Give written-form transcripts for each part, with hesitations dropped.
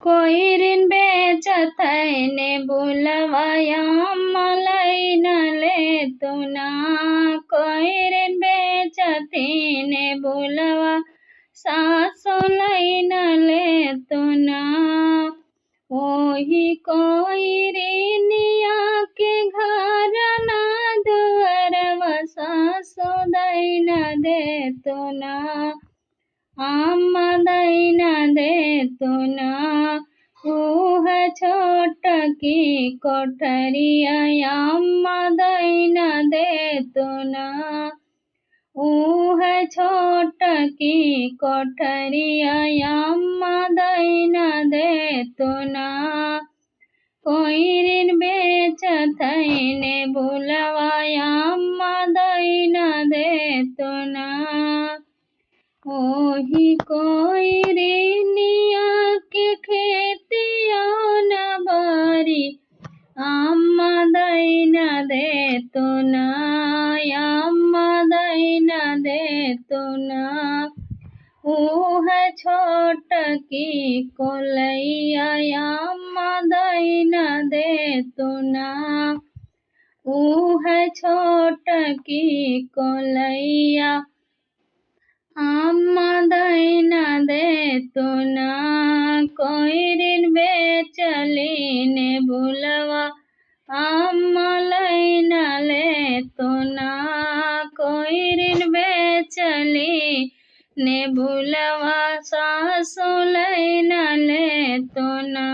कोइरिन बेचथै ने बुलवाया मलाई न ले तुना। कोइरिन बेचथी ने बुलवा सासो लै न ले तुना। ओही कोइरिनिया के घर ना दुअरवा सासो दै न दे तुना। अम्मा दै न दे तुना। ऊह छोट की कोठरिया अम्मा दै न दे तुना। ऊह छोट की कोठरिया अम्मा दै न दे तुना। कोइरिन बेचथै ने बुलवा अम्मा दै न दे तुना। ओही कोइरिनिया के खेतिया न बारी अम्मा दै न दे तुना। अम्मा दै न दे तुना। ऊह छोट की कोलैया अम्मा दै न दे तुना। ऊह छोट की कोलैया अम्मा दै न दे तुना। कोइरिन बेचली ने बुलवा अम्मा लै न ले तुना। कोइरिन बेचली ने बुलवा सासो लै न ले तुना।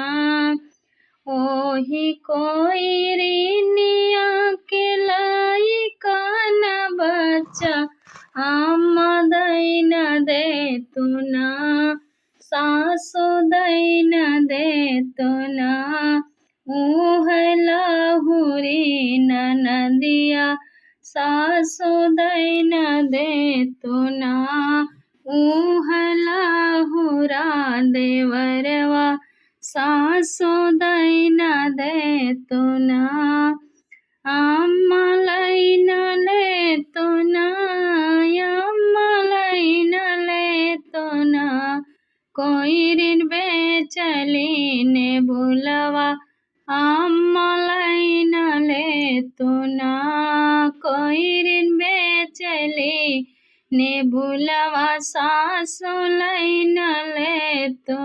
ओही कोइरिनिया के लइका न बच्चा अम्मा दै न दे तुना। सासो दै न दे तुना। ऊह लहुरी ननदिया सासो दै न दे तुना। ऊह लहुरा देवरवा सासो दै न दे तुना। अम्मा लै न ले तुना। अम्मा लै न ले तुना। कोइरिन बेचली ने बुलवा अम्मा लै न ले तुना। कोइरिन बेचली ने बुलवा सासो लै न ले तुना।